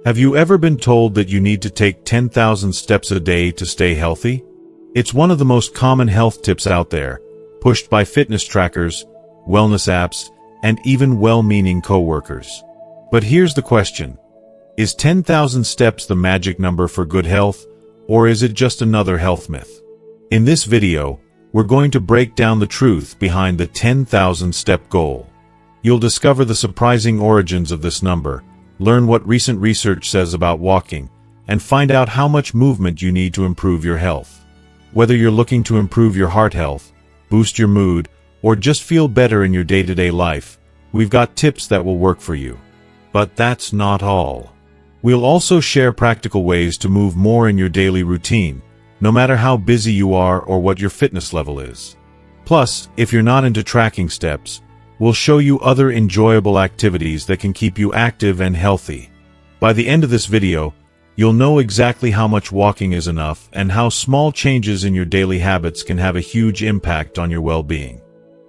Have you ever been told that you need to take 10,000 steps a day to stay healthy? It's one of the most common health tips out there, pushed by fitness trackers, wellness apps, and even well-meaning coworkers. But here's the question. Is 10,000 steps the magic number for good health, or is it just another health myth? In this video, we're going to break down the truth behind the 10,000 step goal. You'll discover the surprising origins of this number, learn what recent research says about walking, and find out how much movement you need to improve your health. Whether you're looking to improve your heart health, boost your mood, or just feel better in your day-to-day life, we've got tips that will work for you. But that's not all. We'll also share practical ways to move more in your daily routine, no matter how busy you are or what your fitness level is. Plus, if you're not into tracking steps, we'll show you other enjoyable activities that can keep you active and healthy. By the end of this video, you'll know exactly how much walking is enough and how small changes in your daily habits can have a huge impact on your well-being.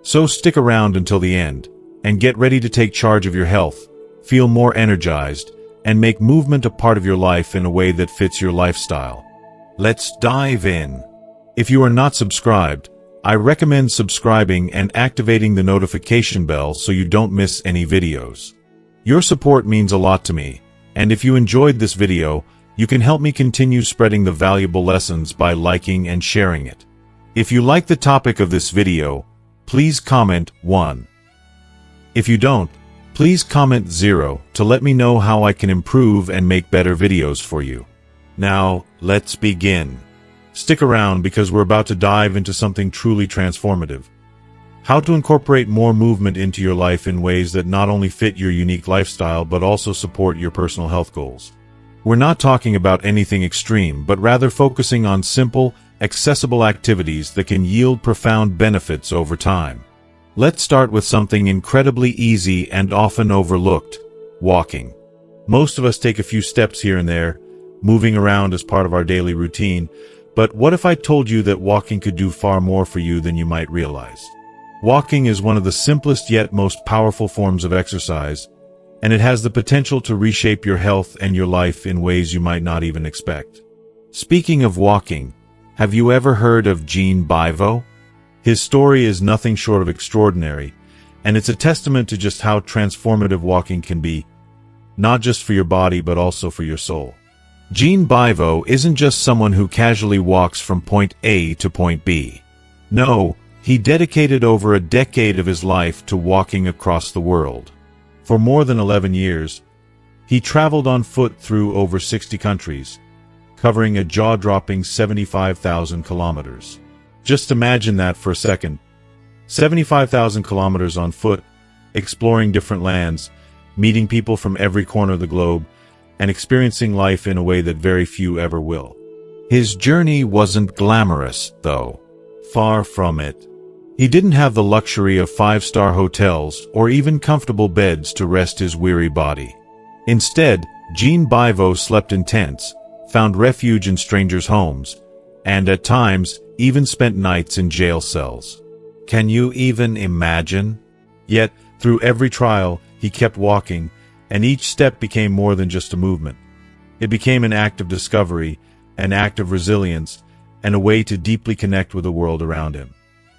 So stick around until the end, and get ready to take charge of your health, feel more energized, and make movement a part of your life in a way that fits your lifestyle. Let's dive in. If you are not subscribed, I recommend subscribing and activating the notification bell so you don't miss any videos. Your support means a lot to me, and if you enjoyed this video, you can help me continue spreading the valuable lessons by liking and sharing it. If you like the topic of this video, please comment 1. If you don't, please comment 0 to let me know how I can improve and make better videos for you. Now, let's begin. Stick around because we're about to dive into something truly transformative. How to incorporate more movement into your life in ways that not only fit your unique lifestyle but also support your personal health goals. We're not talking about anything extreme, but rather focusing on simple, accessible activities that can yield profound benefits over time. Let's start with something incredibly easy and often overlooked: walking. Most of us take a few steps here and there, moving around as part of our daily routine. But what if I told you that walking could do far more for you than you might realize? Walking is one of the simplest yet most powerful forms of exercise, and it has the potential to reshape your health and your life in ways you might not even expect. Speaking of walking, have you ever heard of Gene Bivo? His story is nothing short of extraordinary, and it's a testament to just how transformative walking can be, not just for your body but also for your soul. Gene Bivo isn't just someone who casually walks from point A to point B. No, he dedicated over a decade of his life to walking across the world. For more than 11 years, he traveled on foot through over 60 countries, covering a jaw-dropping 75,000 kilometers. Just imagine that for a second. 75,000 kilometers on foot, exploring different lands, meeting people from every corner of the globe, and experiencing life in a way that very few ever will. His journey wasn't glamorous, though. Far from it. He didn't have the luxury of 5-star hotels or even comfortable beds to rest his weary body. Instead, Gene Bivo slept in tents, found refuge in strangers' homes, and at times even spent nights in jail cells. Can you even imagine? Yet, through every trial, he kept walking, and each step became more than just a movement. It became an act of discovery, an act of resilience, and a way to deeply connect with the world around him.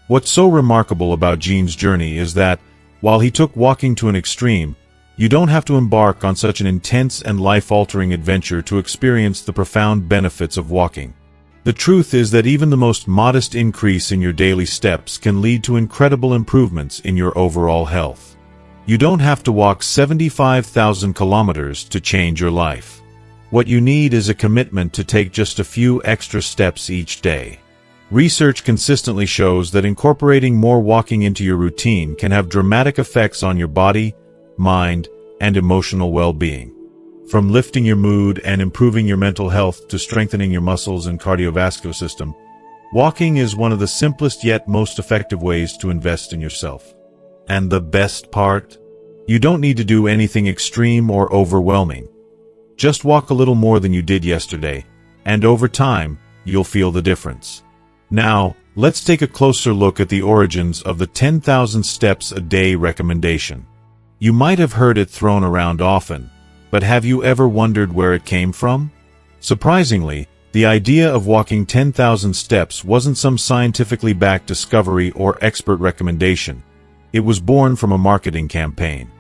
What's so remarkable about Gene's journey is that, while he took walking to an extreme, you don't have to embark on such an intense and life-altering adventure to experience the profound benefits of walking. The truth is that even the most modest increase in your daily steps can lead to incredible improvements in your overall health. You don't have to walk 75,000 kilometers to change your life. What you need is a commitment to take just a few extra steps each day. Research consistently shows that incorporating more walking into your routine can have dramatic effects on your body, mind, and emotional well-being. From lifting your mood and improving your mental health to strengthening your muscles and cardiovascular system, walking is one of the simplest yet most effective ways to invest in yourself. And the best part? You don't need to do anything extreme or overwhelming. Just walk a little more than you did yesterday, and over time, you'll feel the difference. Now, let's take a closer look at the origins of the 10,000 steps a day recommendation. You might have heard it thrown around often, But have you ever wondered where it came from? Surprisingly, the idea of walking 10,000 steps wasn't some scientifically backed discovery or expert recommendation. It was born from a marketing campaign.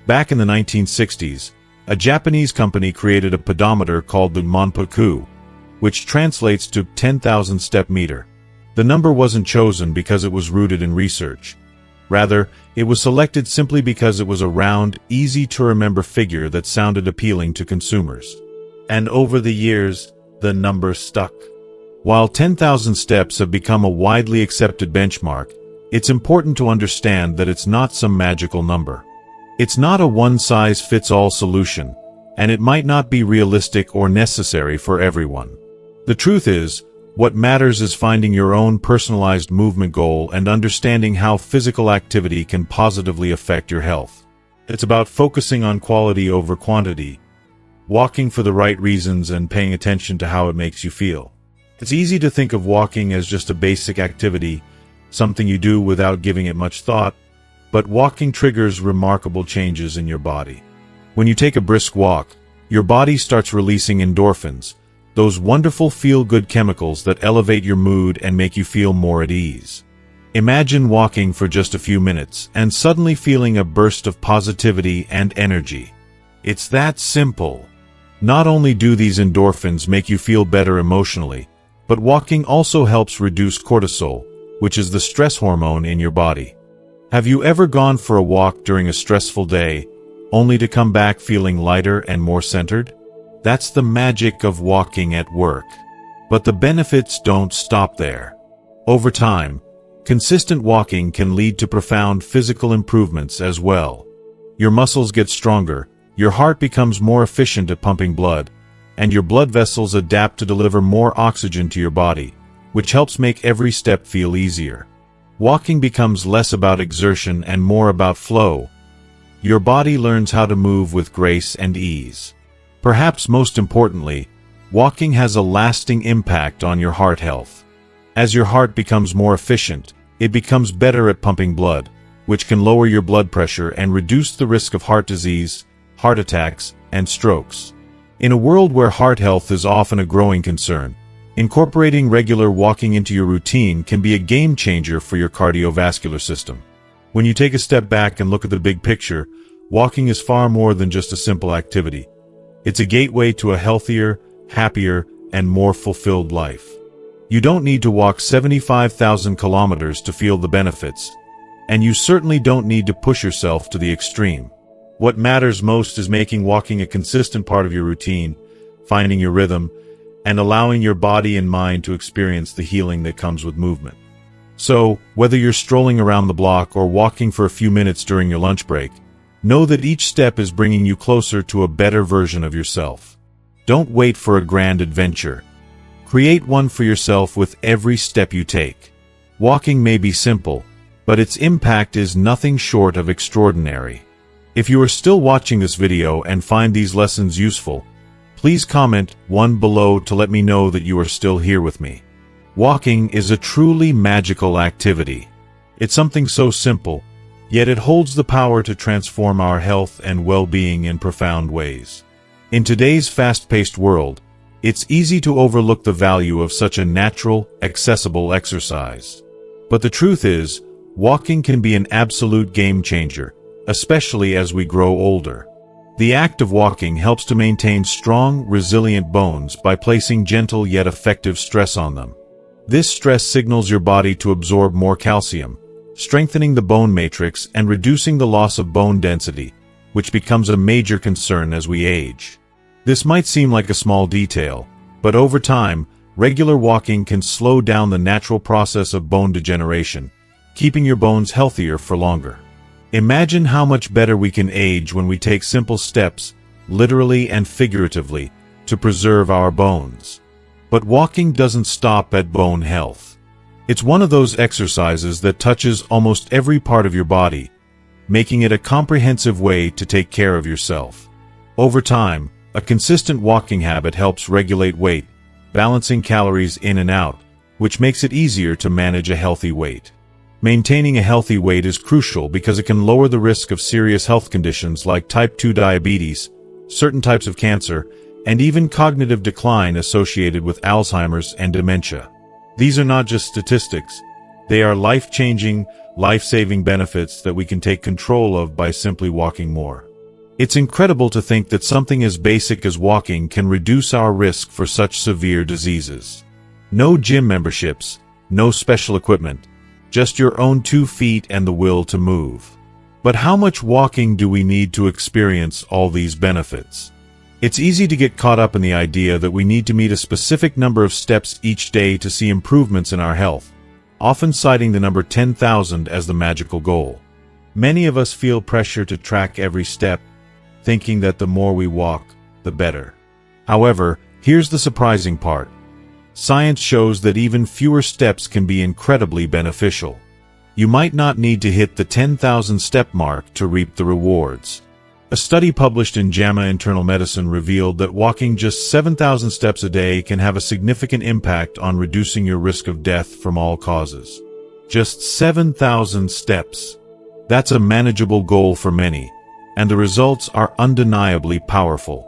Back in the 1960s, a Japanese company created a pedometer called the Monpaku, which translates to 10,000 step meter. The number wasn't chosen because it was rooted in research. Rather, it was selected simply because it was a round, easy-to-remember figure that sounded appealing to consumers. And over the years, the number stuck. While 10,000 steps have become a widely accepted benchmark, it's important to understand that it's not some magical number. It's not a one-size-fits-all solution, and it might not be realistic or necessary for everyone. The truth is, what matters is finding your own personalized movement goal and understanding how physical activity can positively affect your health. It's about focusing on quality over quantity, walking for the right reasons and paying attention to how it makes you feel. It's easy to think of walking as just a basic activity, something you do without giving it much thought, but walking triggers remarkable changes in your body. When you take a brisk walk, your body starts releasing endorphins, those wonderful feel-good chemicals that elevate your mood and make you feel more at ease. Imagine walking for just a few minutes and suddenly feeling a burst of positivity and energy. It's that simple. Not only do these endorphins make you feel better emotionally, but walking also helps reduce cortisol, which is the stress hormone in your body. Have you ever gone for a walk during a stressful day, only to come back feeling lighter and more centered? That's the magic of walking at work. But the benefits don't stop there. Over time, consistent walking can lead to profound physical improvements as well. Your muscles get stronger, your heart becomes more efficient at pumping blood, and your blood vessels adapt to deliver more oxygen to your body, which helps make every step feel easier. Walking becomes less about exertion and more about flow. Your body learns how to move with grace and ease. Perhaps most importantly, walking has a lasting impact on your heart health. As your heart becomes more efficient, it becomes better at pumping blood, which can lower your blood pressure and reduce the risk of heart disease, heart attacks, and strokes. In a world where heart health is often a growing concern, incorporating regular walking into your routine can be a game changer for your cardiovascular system. When you take a step back and look at the big picture, walking is far more than just a simple activity. It's a gateway to a healthier, happier, and more fulfilled life. You don't need to walk 75,000 kilometers to feel the benefits, and you certainly don't need to push yourself to the extreme. What matters most is making walking a consistent part of your routine, finding your rhythm, and allowing your body and mind to experience the healing that comes with movement. So, whether you're strolling around the block or walking for a few minutes during your lunch break, know that each step is bringing you closer to a better version of yourself. Don't wait for a grand adventure. Create one for yourself with every step you take. Walking may be simple, but its impact is nothing short of extraordinary. If you are still watching this video and find these lessons useful, please comment 1 below to let me know that you are still here with me. Walking is a truly magical activity. It's something so simple, yet it holds the power to transform our health and well-being in profound ways. In today's fast-paced world, it's easy to overlook the value of such a natural, accessible exercise. But the truth is, walking can be an absolute game-changer, especially as we grow older. The act of walking helps to maintain strong, resilient bones by placing gentle yet effective stress on them. This stress signals your body to absorb more calcium, strengthening the bone matrix and reducing the loss of bone density, which becomes a major concern as we age. This might seem like a small detail, but over time, regular walking can slow down the natural process of bone degeneration, keeping your bones healthier for longer. Imagine how much better we can age when we take simple steps, literally and figuratively, to preserve our bones. But walking doesn't stop at bone health. It's one of those exercises that touches almost every part of your body, making it a comprehensive way to take care of yourself. Over time, a consistent walking habit helps regulate weight, balancing calories in and out, which makes it easier to manage a healthy weight. Maintaining a healthy weight is crucial because it can lower the risk of serious health conditions like type 2 diabetes, certain types of cancer, and even cognitive decline associated with Alzheimer's and dementia. These are not just statistics. They are life-changing, life-saving benefits that we can take control of by simply walking more. It's incredible to think that something as basic as walking can reduce our risk for such severe diseases. No gym memberships, no special equipment, just your own 2 feet and the will to move. But how much walking do we need to experience all these benefits? It's easy to get caught up in the idea that we need to meet a specific number of steps each day to see improvements in our health, often citing the number 10,000 as the magical goal. Many of us feel pressure to track every step, thinking that the more we walk, the better. However, here's the surprising part. Science shows that even fewer steps can be incredibly beneficial. You might not need to hit the 10,000 step mark to reap the rewards. A study published in JAMA Internal Medicine revealed that walking just 7,000 steps a day can have a significant impact on reducing your risk of death from all causes. Just 7,000 steps. That's a manageable goal for many, and the results are undeniably powerful.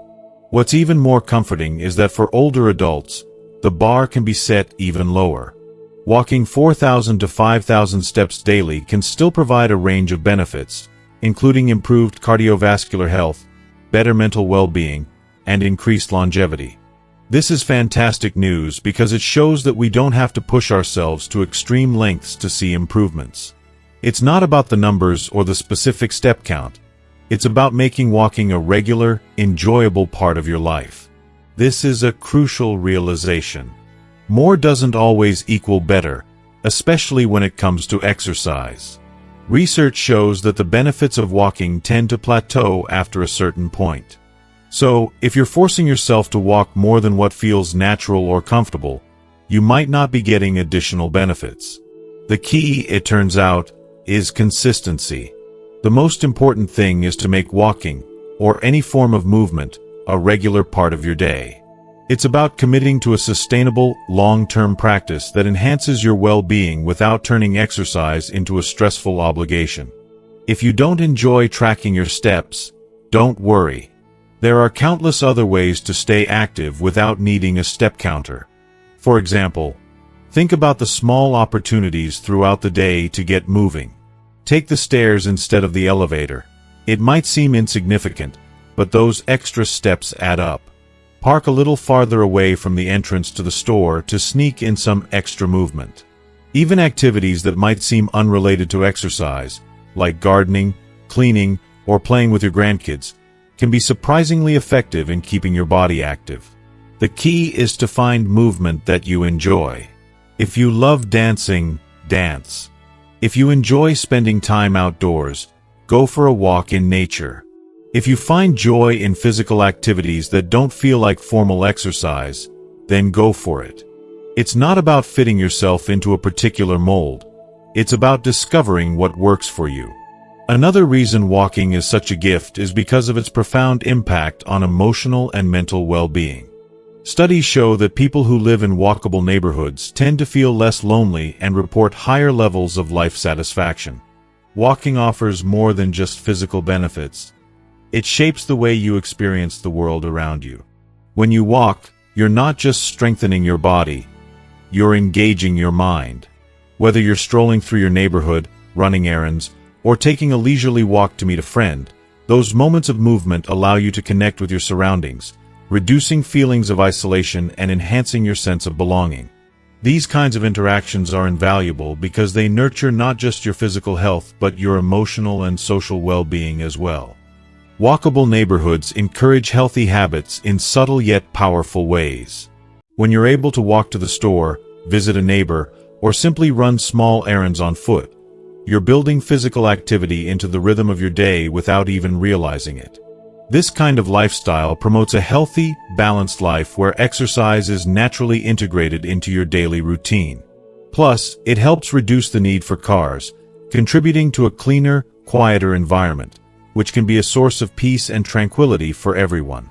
What's even more comforting is that for older adults, the bar can be set even lower. Walking 4,000 to 5,000 steps daily can still provide a range of benefits, including improved cardiovascular health, better mental well-being, and increased longevity. This is fantastic news because it shows that we don't have to push ourselves to extreme lengths to see improvements. It's not about the numbers or the specific step count. It's about making walking a regular, enjoyable part of your life. This is a crucial realization. More doesn't always equal better, especially when it comes to exercise. Research shows that the benefits of walking tend to plateau after a certain point. So, if you're forcing yourself to walk more than what feels natural or comfortable, you might not be getting additional benefits. The key, it turns out, is consistency. The most important thing is to make walking, or any form of movement, a regular part of your day. It's about committing to a sustainable, long-term practice that enhances your well-being without turning exercise into a stressful obligation. If you don't enjoy tracking your steps, don't worry. There are countless other ways to stay active without needing a step counter. For example, think about the small opportunities throughout the day to get moving. Take the stairs instead of the elevator. It might seem insignificant, but those extra steps add up. Park a little farther away from the entrance to the store to sneak in some extra movement. Even activities that might seem unrelated to exercise, like gardening, cleaning, or playing with your grandkids, can be surprisingly effective in keeping your body active. The key is to find movement that you enjoy. If you love dancing, dance. If you enjoy spending time outdoors, go for a walk in nature. If you find joy in physical activities that don't feel like formal exercise, then go for it. It's not about fitting yourself into a particular mold. It's about discovering what works for you. Another reason walking is such a gift is because of its profound impact on emotional and mental well-being. Studies show that people who live in walkable neighborhoods tend to feel less lonely and report higher levels of life satisfaction. Walking offers more than just physical benefits. It shapes the way you experience the world around you. When you walk, you're not just strengthening your body, you're engaging your mind. Whether you're strolling through your neighborhood, running errands, or taking a leisurely walk to meet a friend, those moments of movement allow you to connect with your surroundings, reducing feelings of isolation and enhancing your sense of belonging. These kinds of interactions are invaluable because they nurture not just your physical health but your emotional and social well-being as well. Walkable neighborhoods encourage healthy habits in subtle yet powerful ways. When you're able to walk to the store, visit a neighbor, or simply run small errands on foot, you're building physical activity into the rhythm of your day without even realizing it. This kind of lifestyle promotes a healthy, balanced life where exercise is naturally integrated into your daily routine. Plus, it helps reduce the need for cars, contributing to a cleaner, quieter environment, which can be a source of peace and tranquility for everyone.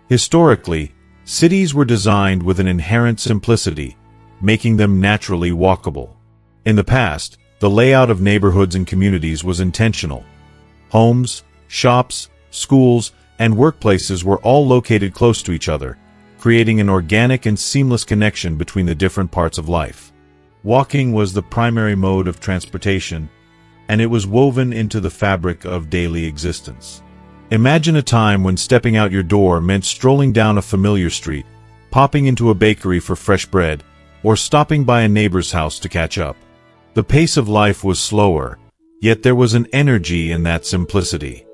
Historically, cities were designed with an inherent simplicity, making them naturally walkable. In the past, the layout of neighborhoods and communities was intentional. Homes, shops, schools, and workplaces were all located close to each other, creating an organic and seamless connection between the different parts of life. Walking was the primary mode of transportation, and it was woven into the fabric of daily existence. Imagine a time when stepping out your door meant strolling down a familiar street, popping into a bakery for fresh bread, or stopping by a neighbor's house to catch up. The pace of life was slower, yet there was an energy in that simplicity.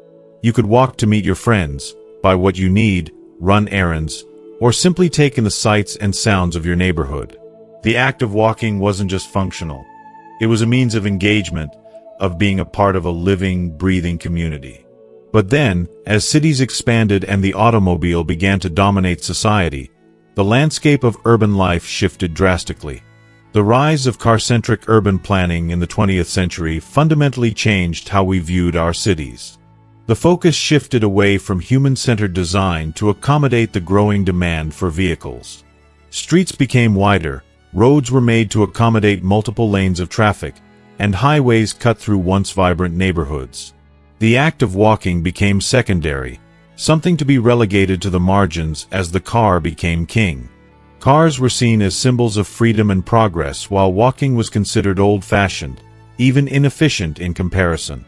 You could walk to meet your friends, buy what you need, run errands, or simply take in the sights and sounds of your neighborhood. The act of walking wasn't just functional. It was a means of engagement, of being a part of a living, breathing community. But then, as cities expanded and the automobile began to dominate society, the landscape of urban life shifted drastically. The rise of car-centric urban planning in the 20th century fundamentally changed how we viewed our cities. The focus shifted away from human-centered design to accommodate the growing demand for vehicles. Streets became wider, roads were made to accommodate multiple lanes of traffic, and highways cut through once vibrant neighborhoods. The act of walking became secondary, something to be relegated to the margins as the car became king. Cars were seen as symbols of freedom and progress, while walking was considered old-fashioned, even inefficient in comparison.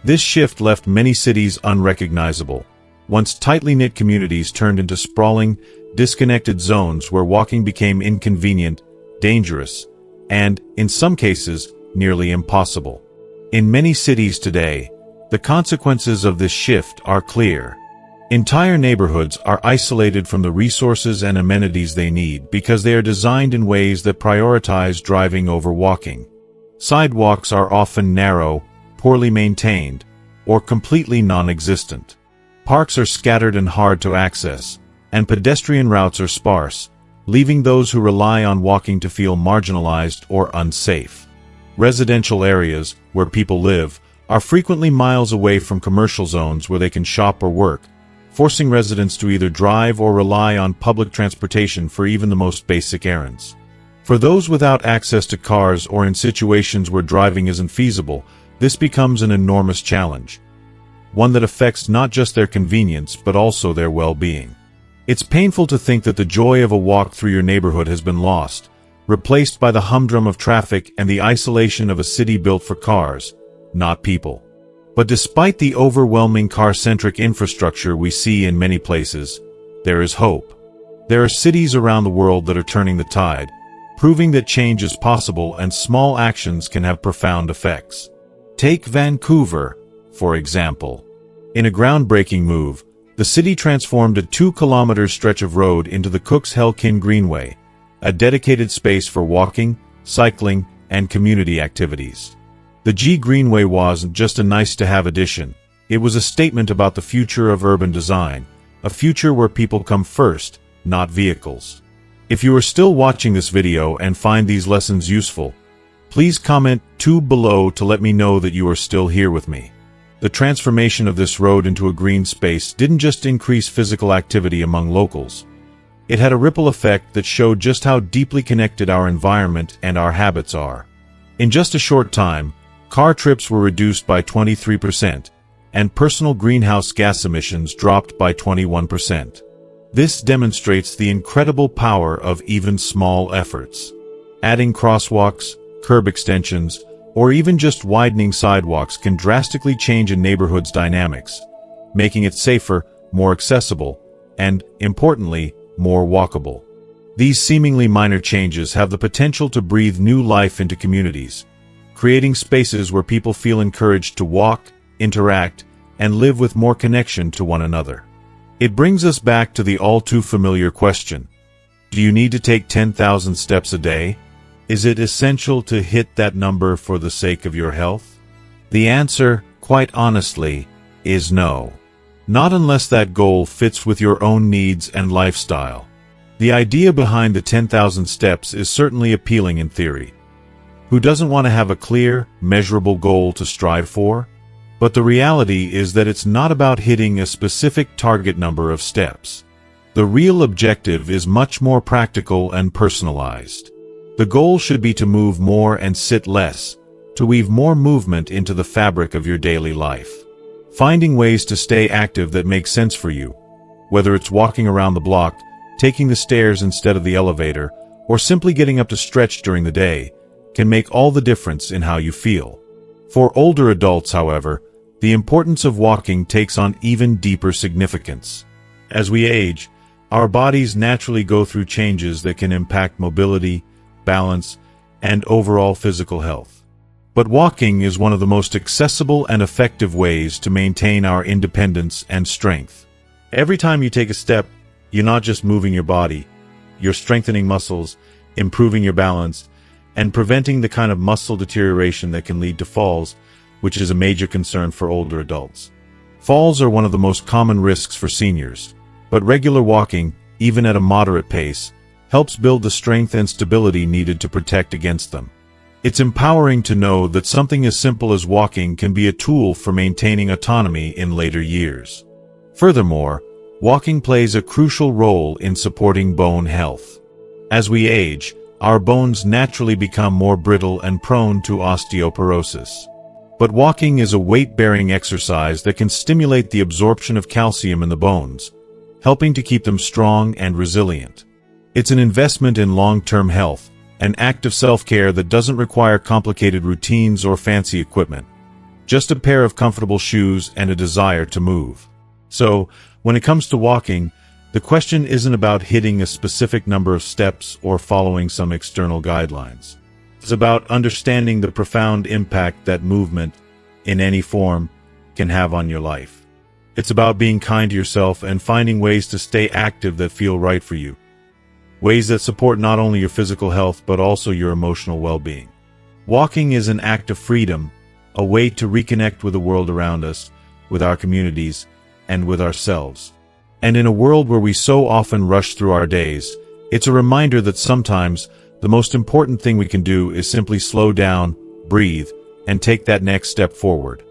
This shift left many cities unrecognizable. Once tightly knit communities turned into sprawling, disconnected zones where walking became inconvenient, dangerous, and, in some cases, nearly impossible. In many cities today, the consequences of this shift are clear. Entire neighborhoods are isolated from the resources and amenities they need because they are designed in ways that prioritize driving over walking. Sidewalks are often narrow, poorly maintained, or completely non-existent. Parks are scattered and hard to access, and pedestrian routes are sparse, leaving those who rely on walking to feel marginalized or unsafe. Residential areas, where people live, are frequently miles away from commercial zones where they can shop or work, forcing residents to either drive or rely on public transportation for even the most basic errands. For those without access to cars or in situations where driving isn't feasible, this becomes an enormous challenge, one that affects not just their convenience but also their well-being. It's painful to think that the joy of a walk through your neighborhood has been lost, replaced by the humdrum of traffic and the isolation of a city built for cars, not people. But despite the overwhelming car-centric infrastructure we see in many places, there is hope. There are cities around the world that are turning the tide, proving that change is possible and small actions can have profound effects. Take Vancouver, for example. In a groundbreaking move, the city transformed a 2-kilometer stretch of road into the Cooks-Helkin Greenway, a dedicated space for walking, cycling, and community activities. The G Greenway wasn't just a nice-to-have addition. It was a statement about the future of urban design, a future where people come first, not vehicles. If you are still watching this video and find these lessons useful, please comment below to let me know that you are still here with me. The transformation of this road into a green space didn't just increase physical activity among locals. It had a ripple effect that showed just how deeply connected our environment and our habits are. In just a short time, car trips were reduced by 23%, and personal greenhouse gas emissions dropped by 21%. This demonstrates the incredible power of even small efforts. Adding crosswalks, curb extensions, or even just widening sidewalks can drastically change a neighborhood's dynamics, making it safer, more accessible, and, importantly, more walkable. These seemingly minor changes have the potential to breathe new life into communities, creating spaces where people feel encouraged to walk, interact, and live with more connection to one another. It brings us back to the all-too-familiar question: do you need to take 10,000 steps a day? Is it essential to hit that number for the sake of your health? The answer, quite honestly, is no. Not unless that goal fits with your own needs and lifestyle. The idea behind the 10,000 steps is certainly appealing in theory. Who doesn't want to have a clear, measurable goal to strive for? But the reality is that it's not about hitting a specific target number of steps. The real objective is much more practical and personalized. The goal should be to move more and sit less, to weave more movement into the fabric of your daily life. Finding ways to stay active that make sense for you, whether it's walking around the block, taking the stairs instead of the elevator, or simply getting up to stretch during the day, can make all the difference in how you feel. For older adults, however, the importance of walking takes on even deeper significance. As we age, our bodies naturally go through changes that can impact mobility, balance, and overall physical health. But walking is one of the most accessible and effective ways to maintain our independence and strength. Every time you take a step, you're not just moving your body, you're strengthening muscles, improving your balance, and preventing the kind of muscle deterioration that can lead to falls, which is a major concern for older adults. Falls are one of the most common risks for seniors, but regular walking, even at a moderate pace, helps build the strength and stability needed to protect against them. It's empowering to know that something as simple as walking can be a tool for maintaining autonomy in later years. Furthermore, walking plays a crucial role in supporting bone health. As we age, our bones naturally become more brittle and prone to osteoporosis. But walking is a weight-bearing exercise that can stimulate the absorption of calcium in the bones, helping to keep them strong and resilient. It's an investment in long-term health, an act of self-care that doesn't require complicated routines or fancy equipment. Just a pair of comfortable shoes and a desire to move. So, when it comes to walking, the question isn't about hitting a specific number of steps or following some external guidelines. It's about understanding the profound impact that movement, in any form, can have on your life. It's about being kind to yourself and finding ways to stay active that feel right for you. Ways that support not only your physical health but also your emotional well-being. Walking is an act of freedom, a way to reconnect with the world around us, with our communities, and with ourselves. And in a world where we so often rush through our days, it's a reminder that sometimes the most important thing we can do is simply slow down, breathe, and take that next step forward.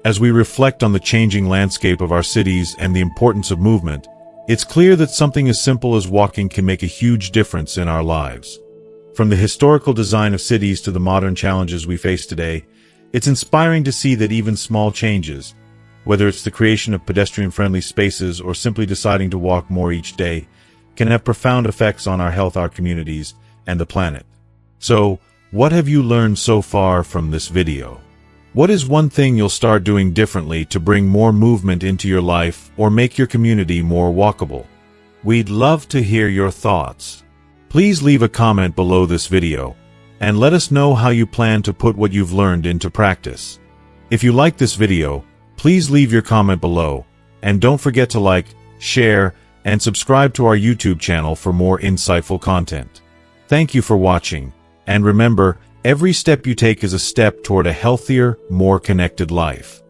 As we reflect on the changing landscape of our cities and the importance of movement, it's clear that something as simple as walking can make a huge difference in our lives. From the historical design of cities to the modern challenges we face today, it's inspiring to see that even small changes, whether it's the creation of pedestrian-friendly spaces or simply deciding to walk more each day, can have profound effects on our health, our communities, and the planet. So, what have you learned so far from this video? What is one thing you'll start doing differently to bring more movement into your life or make your community more walkable? We'd love to hear your thoughts. Please leave a comment below this video, and let us know how you plan to put what you've learned into practice. If you like this video, please leave your comment below, and don't forget to like, share, and subscribe to our YouTube channel for more insightful content. Thank you for watching, and remember, every step you take is a step toward a healthier, more connected life.